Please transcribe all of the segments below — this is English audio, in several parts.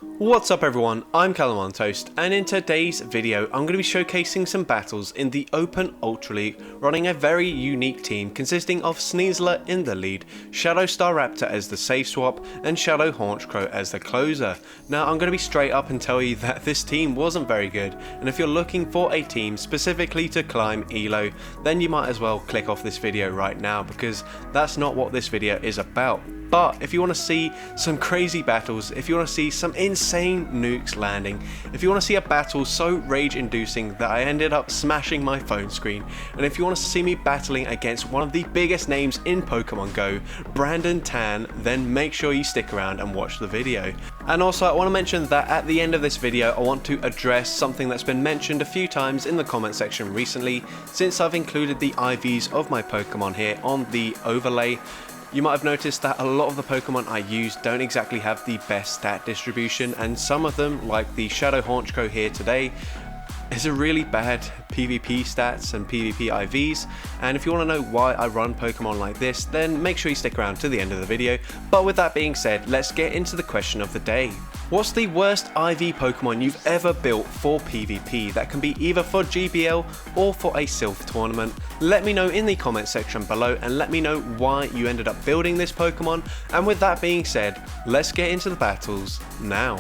What's up everyone, I'm CallumOnToast, and in today's video I'm going to be showcasing some battles in the Open Ultra League, running a very unique team consisting of Sneasler in the lead, Shadow Staraptor as the safe swap, and Shadow Honchkrow as the closer. Now I'm going to be straight up and tell you that this team wasn't very good, and if you're looking for a team specifically to climb ELO, then you might as well click off this video right now, because that's not what this video is about. But if you want to see some crazy battles, if you want to see some insane nukes landing, if you want to see a battle so rage inducing that I ended up smashing my phone screen, and if you want to see me battling against one of the biggest names in Pokemon Go, Brandon Tan, then make sure you stick around and watch the video. And also I want to mention that at the end of this video I want to address something that's been mentioned a few times in the comment section recently, since I've included the IVs of my Pokemon here on the overlay. You might have noticed that a lot of the Pokemon I use don't exactly have the best stat distribution, and some of them, like the Shadow Honchkrow here today, is a really bad PvP stats and PvP IVs, and if you want to know why I run Pokemon like this, then make sure you stick around to the end of the video. But with that being said, let's get into the question of the day. What's the worst IV Pokemon you've ever built for PvP? That can be either for GBL or for a Sylph tournament. Let me know in the comment section below, and let me know why you ended up building this Pokemon. And with that being said, let's get into the battles now.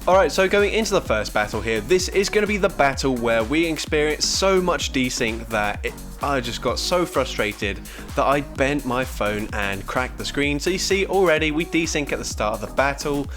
Alright, so going into the first battle here, this is going to be the battle where we experienced so much desync that I just got so frustrated that I bent my phone and cracked the screen. So you see already we desync at the start of the battle,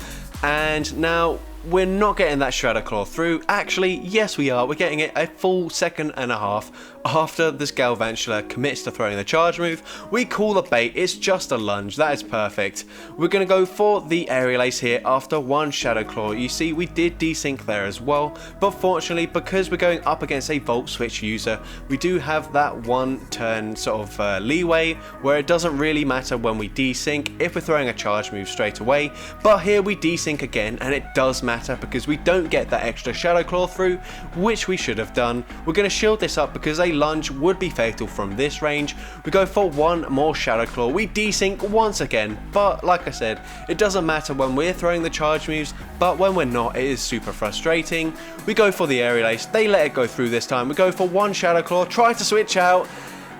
and now we're not getting that Shredder Claw through. Actually, yes we are, we're getting it a full second and a half after this Galvantula commits to throwing the charge move. We call the bait, it's just a lunge, that is perfect. We're going to go for the Aerial Ace here after one Shadow Claw. You see we did desync there as well, but fortunately because we're going up against a Volt Switch user, we do have that one turn sort of leeway where it doesn't really matter when we desync if we're throwing a charge move straight away. But here we desync again and it does matter because we don't get that extra Shadow Claw through, which we should have done. We're going to shield this up because a lunge would be fatal from this range. We go for one more Shadow Claw, we desync once again, but like I said, it doesn't matter when we're throwing the charge moves, but when we're not, it is super frustrating. We go for the Aerial Ace, they let it go through this time. We go for one Shadow Claw, try to switch out,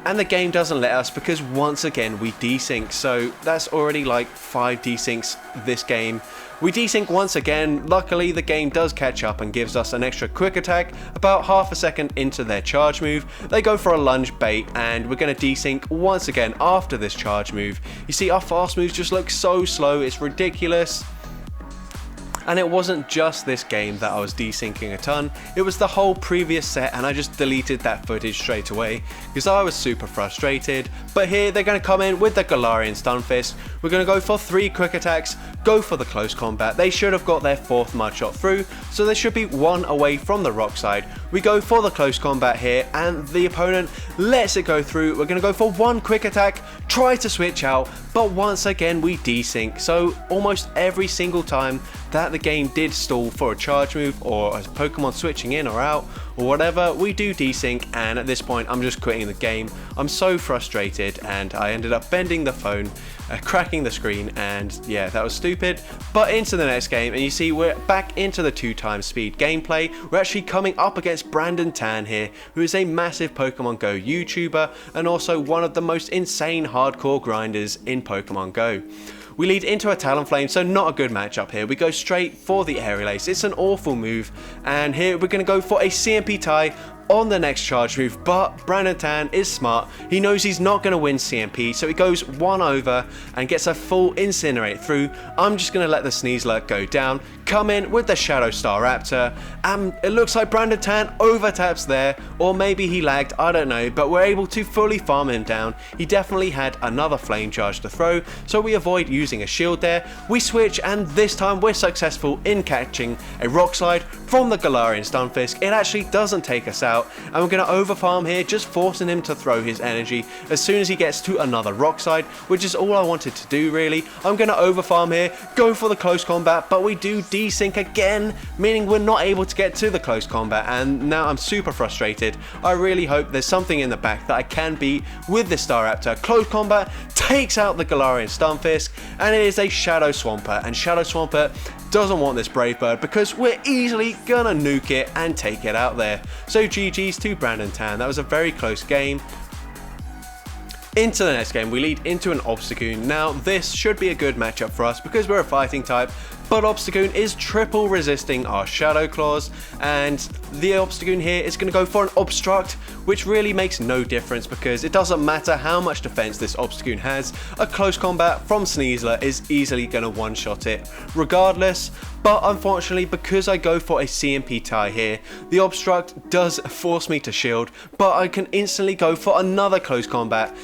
and the game doesn't let us because once again we desync. So that's already like 5 desyncs this game. We desync once again. Luckily the game does catch up and gives us an extra quick attack about half a second into their charge move. They go for a lunge bait and we're going to desync once again after this charge move. You see our fast moves just look so slow, it's ridiculous. And it wasn't just this game that I was desyncing a ton, it was the whole previous set, and I just deleted that footage straight away because I was super frustrated. But here they're going to come in with the Galarian Stunfisk. We're going to go for 3 quick attacks, go for the close combat. They should have got their 4th mudshot through, so they should be 1 away from the rock side. We go for the close combat here and the opponent lets it go through. We're going to go for 1 quick attack, try to switch out, but once again we desync. So almost every single time that the game did stall for a charge move or a Pokemon switching in or out or whatever, we do desync, and at this point I'm just quitting the game. I'm so frustrated and I ended up bending the phone, cracking the screen, and yeah, that was stupid. But into the next game, and you see we're back into the 2x speed gameplay. We're actually coming up against Brandon Tan here, who is a massive Pokemon Go YouTuber and also one of the most insane hardcore grinders in Pokemon Go. We lead into a Talonflame, so not a good matchup here. We go straight for the Aerial Ace. It's an awful move, and here we're going to go for a CMP tie on the next charge move, but Brandon Tan is smart. He knows he's not going to win CMP, so he goes 1 over and gets a full Incinerate through. I'm just going to let the Sneasler go down, come in with the Shadow Staraptor, and it looks like Brandon Tan overtaps there, or maybe he lagged, I don't know, but we're able to fully farm him down. He definitely had another Flame Charge to throw, so we avoid using a shield there. We switch, and this time we're successful in catching a Rock Slide from the Galarian Stunfisk. It actually doesn't take us out, and we're going to overfarm here, just forcing him to throw his energy as soon as he gets to another Rock Slide, which is all I wanted to do really. I'm going to overfarm here, go for the close combat, but we do desync again, meaning we're not able to get to the close combat, and now I'm super frustrated. I really hope there's something in the back that I can beat with the Staraptor. Close combat takes out the Galarian Stunfisk, and it is a Shadow Swampert, and Shadow Swampert doesn't want this Brave Bird because we're easily gonna nuke it and take it out there. So GG's to Brandon Tan. That was a very close game. Into the next game, we lead into an Obstagoon. Now, this should be a good matchup for us because we're a fighting type, but Obstagoon is triple resisting our Shadow Claws, and the Obstagoon here is going to go for an Obstruct, which really makes no difference because it doesn't matter how much defense this Obstagoon has. A close combat from Sneasler is easily going to one-shot it regardless, but unfortunately, because I go for a CMP tie here, the Obstruct does force me to shield, but I can instantly go for another close combat.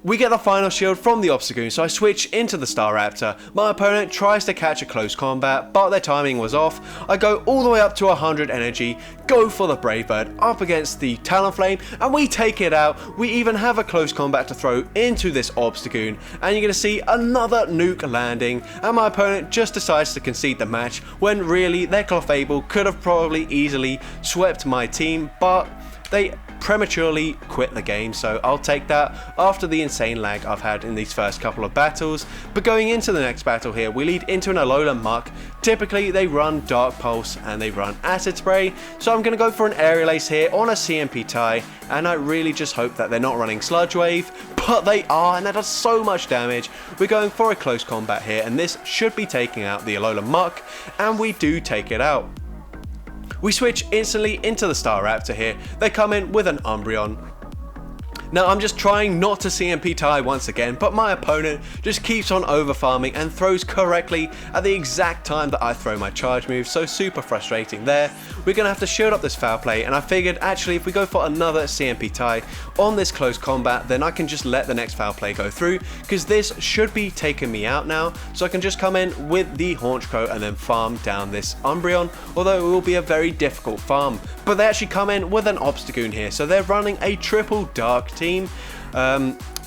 We get the final shield from the Obstagoon, so I switch into the Staraptor. My opponent tries to catch a close combat, but their timing was off. I go all the way up to 100 energy, go for the Brave Bird up against the Talonflame, and we take it out. We even have a close combat to throw into this Obstagoon, and you're going to see another nuke landing, and my opponent just decides to concede the match, when really their Clefable could have probably easily swept my team, but they prematurely quit the game, so I'll take that after the insane lag I've had in these first couple of battles. But going into the next battle here, we lead into an Alolan Muck. Typically they run Dark Pulse and they run Acid Spray, so I'm going to go for an Aerial Ace here on a CMP tie, and I really just hope that they're not running Sludge Wave, but they are, and that does so much damage. We're going for a close combat here, and this should be taking out the Alolan Muck, and we do take it out. We switch instantly into the Staraptor here. They come in with an Umbreon. Now I'm just trying not to CMP tie once again, but my opponent just keeps on over farming and throws correctly at the exact time that I throw my charge move, so super frustrating there. We're going to have to shield up this foul play, and I figured actually if we go for another CMP tie on this close combat, then I can just let the next foul play go through, because this should be taking me out now, so I can just come in with the Honchkrow and then farm down this Umbreon, although it will be a very difficult farm. But they actually come in with an Obstagoon here, so they're running a triple dark team.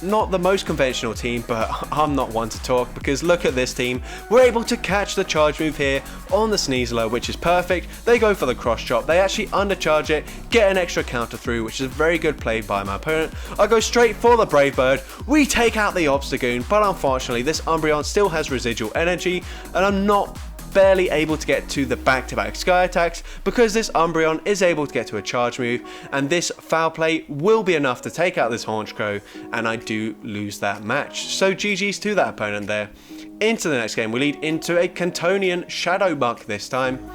Not the most conventional team, but I'm not one to talk because look at this team. We're able to catch the charge move here on the Sneasler, which is perfect. They go for the cross chop, they actually undercharge it, get an extra counter through, which is a very good play by my opponent. I go straight for the Brave Bird, we take out the Obstagoon, but unfortunately this Umbreon still has residual energy, and I'm not barely able to get to the back-to-back Sky Attacks because this Umbreon is able to get to a charge move, and this foul play will be enough to take out this Honchkrow, and I do lose that match. So GG's to that opponent there. Into the next game, we lead into a Cantonian Shadow Muck this time.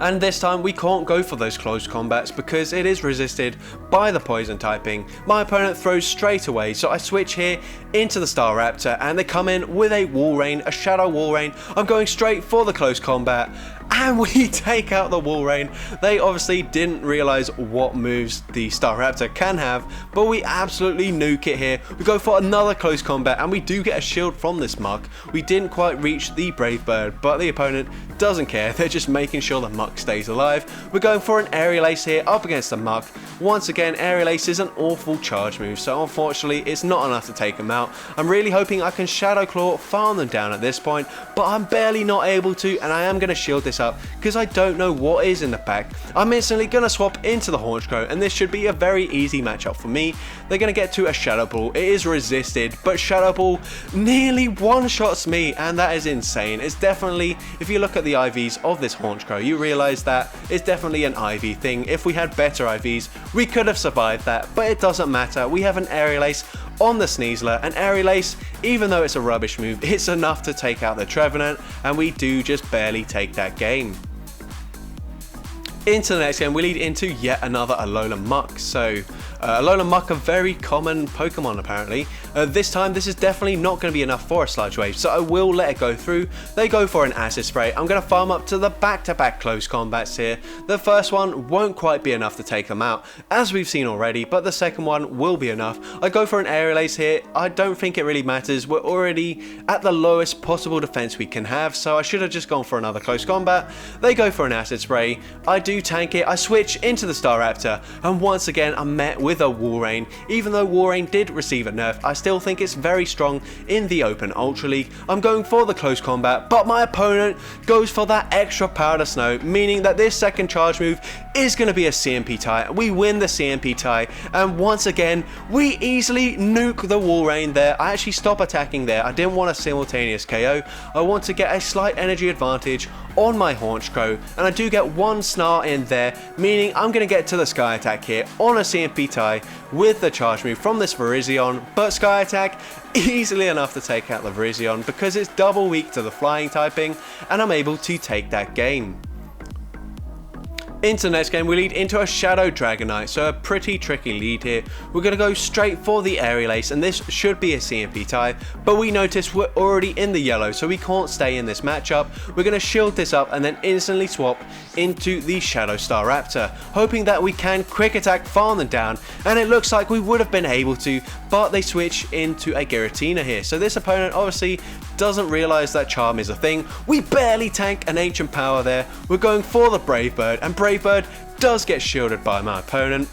And this time we can't go for those close combats because it is resisted by the poison typing. My opponent throws straight away, so I switch here into the Staraptor and they come in with a Wall Rain, a Shadow Wall Rain. I'm going straight for the close combat and we take out the Wall Rain. They obviously didn't realise what moves the Staraptor can have, but we absolutely nuke it here. We go for another close combat and we do get a shield from this Muck. We didn't quite reach the Brave Bird, but the opponent doesn't care. They're just making sure the Muck stays alive. We're going for an Aerial Ace here up against the Muck. Once again, Aerial Ace is an awful charge move, so unfortunately it's not enough to take him out. I'm really hoping I can Shadow Claw, farm them down at this point, but I'm barely not able to, and I am going to shield this up because I don't know what is in the pack. I'm instantly going to swap into the Honchkrow, and this should be a very easy matchup for me. They're going to get to a Shadow Ball. It is resisted, but Shadow Ball nearly one-shots me, and that is insane. It's definitely, if you look at the IVs of this Honchkrow, you realise that it's definitely an IV thing. If we had better IVs, we could have survived that, but it doesn't matter. We have an Aerial Ace on the Sneasler, and Aerial Ace, even though it's a rubbish move, it's enough to take out the Trevenant, and we do just barely take that game. Into the next game, we lead into yet another Alolan Muck. So Alolan Muck, a very common Pokemon apparently. This time this is definitely not going to be enough for a Sludge Wave, so I will let it go through. They go for an Acid Spray. I'm going to farm up to the back-to-back close combats here. The first one won't quite be enough to take them out, as we've seen already, but the second one will be enough. I go for an Aerial Ace here. I don't think it really matters. We're already at the lowest possible defense we can have, so I should have just gone for another close combat. They go for an Acid Spray. I do tank it. I switch into the Staraptor, and once again I'm met with a Wall Rain. Even though Wall Rain did receive a nerf, I still think it's very strong in the Open Ultra League. I'm going for the close combat, but my opponent goes for that extra power to snow, meaning that this second charge move is going to be a CMP tie. We win the CMP tie, and once again, we easily nuke the wall rain there. I actually stop attacking there. I didn't want a simultaneous KO. I want to get a slight energy advantage on my Honchkrow, and I do get one Snarl in there, meaning I'm going to get to the Sky Attack here on a CMP tie with the charge move from this Virizion, but Sky Attack easily enough to take out the Virizion because it's double weak to the flying typing, and I'm able to take that game. Into the next game, we lead into a Shadow Dragonite, so a pretty tricky lead here. We're going to go straight for the Aerial Ace, and this should be a CMP tie, but we notice we're already in the yellow, so we can't stay in this matchup. We're going to shield this up and then instantly swap into the Shadow Staraptor, hoping that we can quick attack, farm them down, and it looks like we would have been able to, but they switch into a Giratina here. So this opponent obviously doesn't realize that Charm is a thing. We barely tank an Ancient Power there. We're going for the Brave Bird, and Brave Bird does get shielded by my opponent.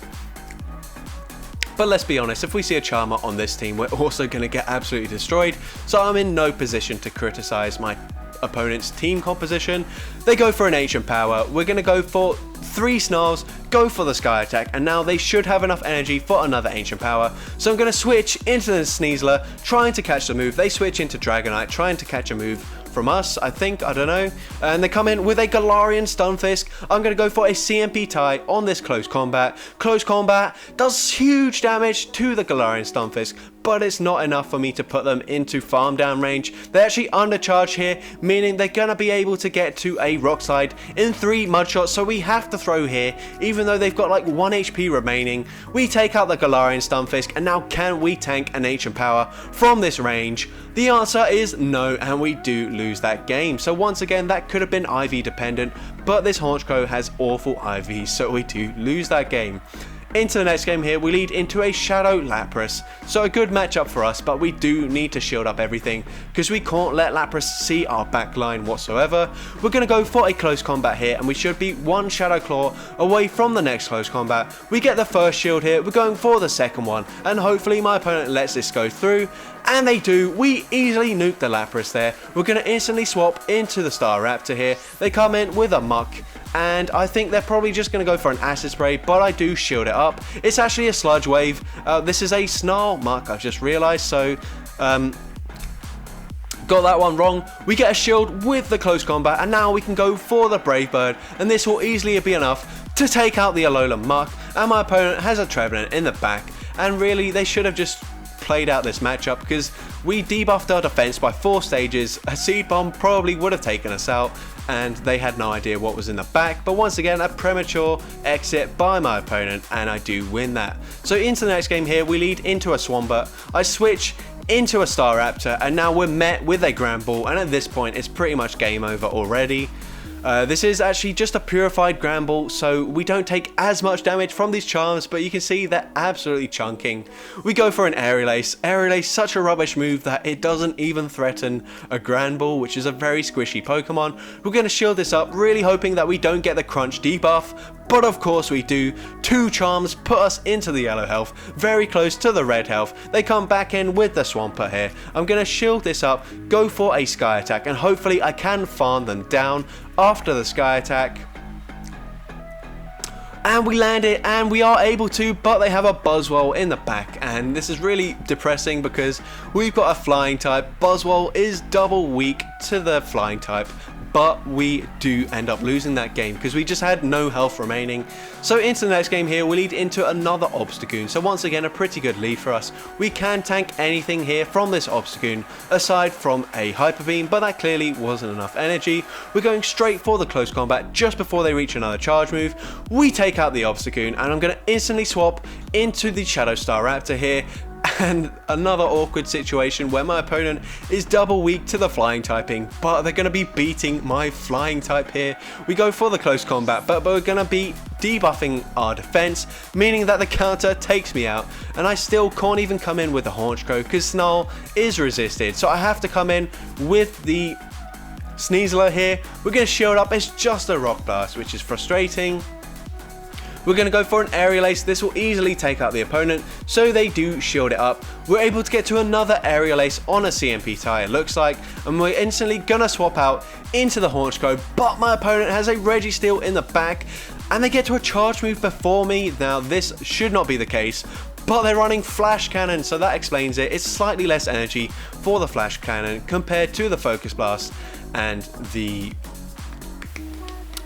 But let's be honest, if we see a Charmer on this team, we're also going to get absolutely destroyed. So I'm in no position to criticize my opponent's team composition. They go for an Ancient Power. We're going to go for 3 Snarls, go for the Sky Attack, and now they should have enough energy for another Ancient Power. So I'm going to switch into the Sneasler, trying to catch the move. They switch into Dragonite, trying to catch a move from us, I think, I don't know. And they come in with a Galarian Stunfisk. I'm going to go for a CMP tie on this close combat. Close combat does huge damage to the Galarian Stunfisk, but it's not enough for me to put them into farm down range. They're actually undercharged here, meaning they're going to be able to get to a Rock Slide in 3 mud shots, so we have to throw here, even though they've got like 1 HP remaining. We take out the Galarian Stunfisk, and now can we tank an Ancient Power from this range? The answer is no, and we do lose that game. So once again, that could have been IV dependent, but this Honchkrow has awful IV, so we do lose that game. Into the next game here, we lead into a Shadow Lapras. So a good matchup for us, but we do need to shield up everything because we can't let Lapras see our back line whatsoever. We're going to go for a close combat here, and we should be 1 Shadow Claw away from the next close combat. We get the first shield here, we're going for the second one, and hopefully my opponent lets this go through. And they do. We easily nuke the Lapras there. We're going to instantly swap into the Staraptor here. They come in with a Muck, and I think they're probably just going to go for an Acid Spray, but I do shield it up. It's actually a Sludge Wave. This is a Snarl Muck, I've just realised, so got that one wrong. We get a shield with the close combat, and now we can go for the Brave Bird, and this will easily be enough to take out the Alolan Muck, and my opponent has a Trevenant in the back, and really they should have just played out this matchup because we debuffed our defense by 4 stages. A Seed Bomb probably would have taken us out, and they had no idea what was in the back. But once again, a premature exit by my opponent, and I do win that. So into the next game here, we lead into a Swampert. I switch into a Staraptor, and now we're met with a Grand Ball, and at this point it's pretty much game over already. This is actually just a purified Grand Ball, so we don't take as much damage from these charms, but you can see they're absolutely chunking. We go for an Aerial Ace. Aerial Ace, such a rubbish move that it doesn't even threaten a Grand Ball, which is a very squishy Pokemon. We're going to shield this up, really hoping that we don't get the Crunch debuff, but of course we do. 2 charms put us into the yellow health, very close to the red health. They come back in with the Swampert here. I'm going to shield this up, go for a Sky Attack, and hopefully I can farm them down after the Sky Attack. And we land it, and we are able to, but they have a Buzzwole in the back, and this is really depressing because we've got a flying type. Buzzwole is double weak to the flying type, but we do end up losing that game because we just had no health remaining. So into the next game here, we lead into another Obstagoon. So once again, a pretty good lead for us. We can tank anything here from this Obstagoon aside from a Hyper Beam, but that clearly wasn't enough energy. We're going straight for the close combat just before they reach another charge move. We take out the Obstagoon, and I'm going to instantly swap into the Shadow Staraptor here. And another awkward situation where my opponent is double weak to the flying typing, but they're going to be beating my flying type here. We go for the close combat, but we're going to be debuffing our defense, meaning that the counter takes me out, and I still can't even come in with the Honchkrow because Snarl is resisted. So I have to come in with the Sneasler here. We're going to shield up. It's just a Rock Blast, which is frustrating. We're going to go for an aerial ace. This will easily take out the opponent, so they do shield it up. We're able to get to another aerial ace on a CMP tie, it looks like, and we're instantly going to swap out into the Honchkrow, but my opponent has a Registeel in the back, and they get to a charge move before me. Now this should not be the case, but they're running flash cannon, so that explains it. It's slightly less energy for the flash cannon compared to the focus blast and the,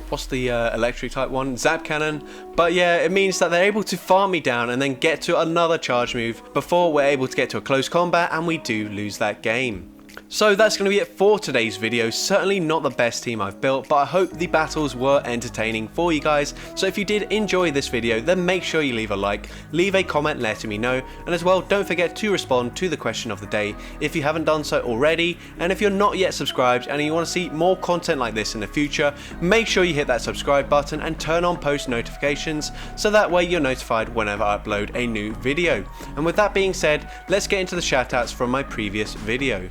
what's the electric type one? Zap cannon. But yeah, it means that they're able to farm me down and then get to another charge move before we're able to get to a close combat, and we do lose that game. So that's going to be it for today's video. Certainly not the best team I've built, but I hope the battles were entertaining for you guys. So if you did enjoy this video, then make sure you leave a like, leave a comment letting me know, and as well, don't forget to respond to the question of the day if you haven't done so already. And if you're not yet subscribed and you want to see more content like this in the future, make sure you hit that subscribe button and turn on post notifications, so that way you're notified whenever I upload a new video. And with that being said, let's get into the shoutouts from my previous video.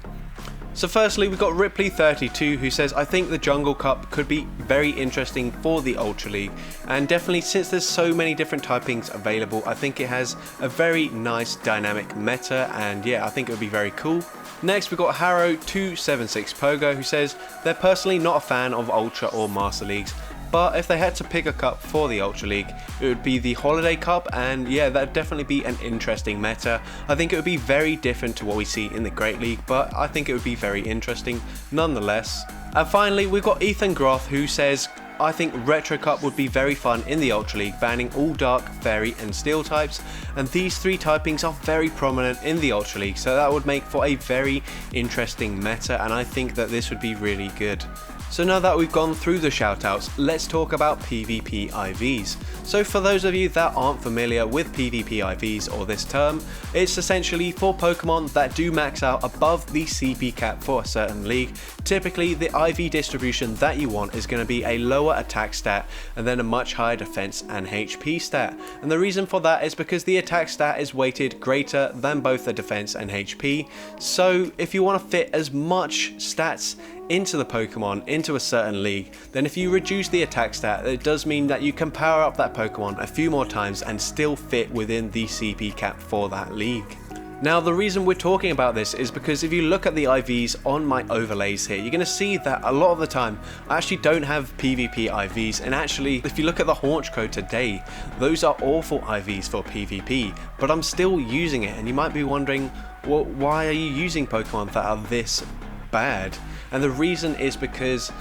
So firstly, we've got Ripley32, who says, I think the Jungle Cup could be very interesting for the Ultra League, and definitely since there's so many different typings available, I think it has a very nice dynamic meta, and yeah, I think it would be very cool. Next, we've got Harrow276 Pogo, who says they're personally not a fan of Ultra or Master Leagues, but if they had to pick a cup for the Ultra League, it would be the Holiday Cup, and yeah, that'd definitely be an interesting meta. I think it would be very different to what we see in the Great League, but I think it would be very interesting nonetheless. And finally, we've got Ethan Groth, who says, I think Retro Cup would be very fun in the Ultra League, banning all Dark, Fairy and Steel types, and these three typings are very prominent in the Ultra League, so that would make for a very interesting meta, and I think that this would be really good. So now that we've gone through the shoutouts, let's talk about PvP IVs. So for those of you that aren't familiar with PvP IVs or this term, it's essentially for Pokemon that do max out above the CP cap for a certain league. Typically the IV distribution that you want is going to be a lower attack stat and then a much higher defense and HP stat. And the reason for that is because the attack stat is weighted greater than both the defense and HP. So if you want to fit as much stats into the Pokemon into a certain league, then if you reduce the attack stat, it does mean that you can power up that Pokemon a few more times and still fit within the CP cap for that league. Now the reason we're talking about this is because if you look at the IVs on my overlays here, you're going to see that a lot of the time I actually don't have PvP IVs, and actually if you look at the Honchkrow today, those are awful IVs for PvP, but I'm still using it, and you might be wondering, well, why are you using Pokemon that are this bad? And the reason is because,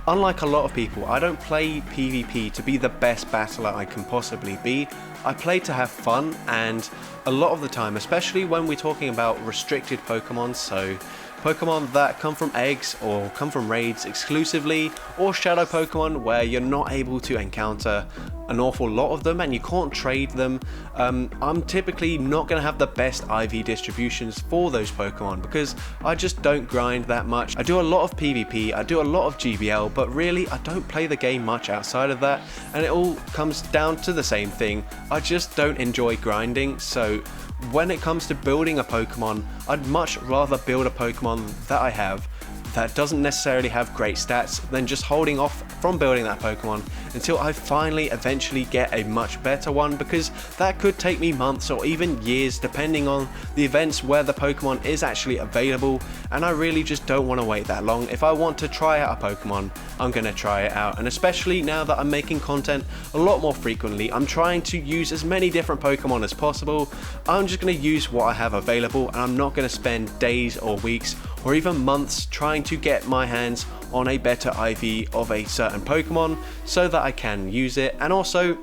unlike a lot of people, I don't play PvP to be the best battler I can possibly be. I play to have fun, and a lot of the time, especially when we're talking about restricted Pokemon, so Pokemon that come from eggs or come from raids exclusively, or shadow Pokemon where you're not able to encounter an awful lot of them and you can't trade them, I'm typically not going to have the best IV distributions for those Pokemon because I just don't grind that much. I do a lot of PvP, I do a lot of GBL, but really I don't play the game much outside of that, and it all comes down to the same thing. I just don't enjoy grinding, so when it comes to building a Pokemon, I'd much rather build a Pokemon that I have that doesn't necessarily have great stats than just holding off from building that Pokemon until I finally eventually get a much better one, because that could take me months or even years depending on the events where the Pokemon is actually available, and I really just don't want to wait that long. If I want to try out a Pokemon, I'm going to try it out, and especially now that I'm making content a lot more frequently, I'm trying to use as many different Pokemon as possible. I'm just going to use what I have available, and I'm not going to spend days or weeks or even months trying to get my hands on a better IV of a certain Pokemon so that I can use it. And also,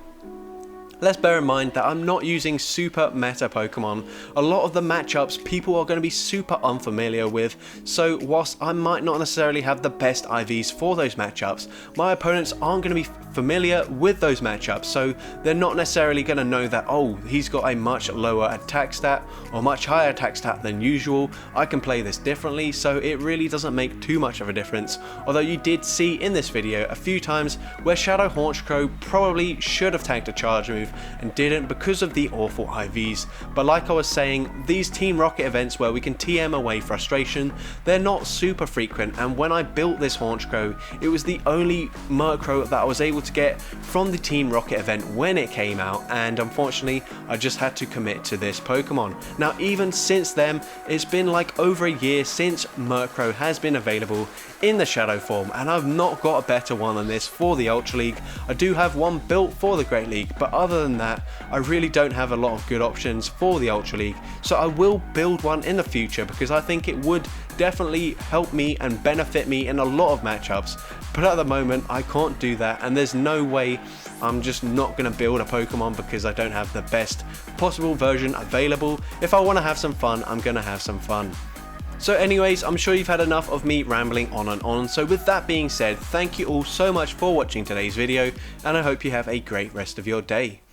let's bear in mind that I'm not using super meta Pokemon. A lot of the matchups people are going to be super unfamiliar with, so whilst I might not necessarily have the best IVs for those matchups, my opponents aren't going to be familiar with those matchups, so they're not necessarily going to know that, oh, he's got a much lower attack stat or much higher attack stat than usual, I can play this differently, so it really doesn't make too much of a difference. Although you did see in this video a few times where Shadow Honchkrow probably should have tanked a charge move survive and didn't because of the awful IVs. But like I was saying, these Team Rocket events where we can TM away frustration, they're not super frequent, and when I built this Honchkrow, it was the only Murkrow that I was able to get from the Team Rocket event when it came out, and unfortunately I just had to commit to this Pokemon. Now even since then, it's been like over a year since Murkrow has been available in the Shadow form, and I've not got a better one than this for the Ultra League. I do have one built for the Great League, but other than that, I really don't have a lot of good options for the Ultra League, so I will build one in the future because I think it would definitely help me and benefit me in a lot of matchups. But at the moment I can't do that, and there's no way I'm just not going to build a Pokemon because I don't have the best possible version available. If I want to have some fun, I'm going to have some fun. So anyways, I'm sure you've had enough of me rambling on and on, so with that being said, thank you all so much for watching today's video, and I hope you have a great rest of your day.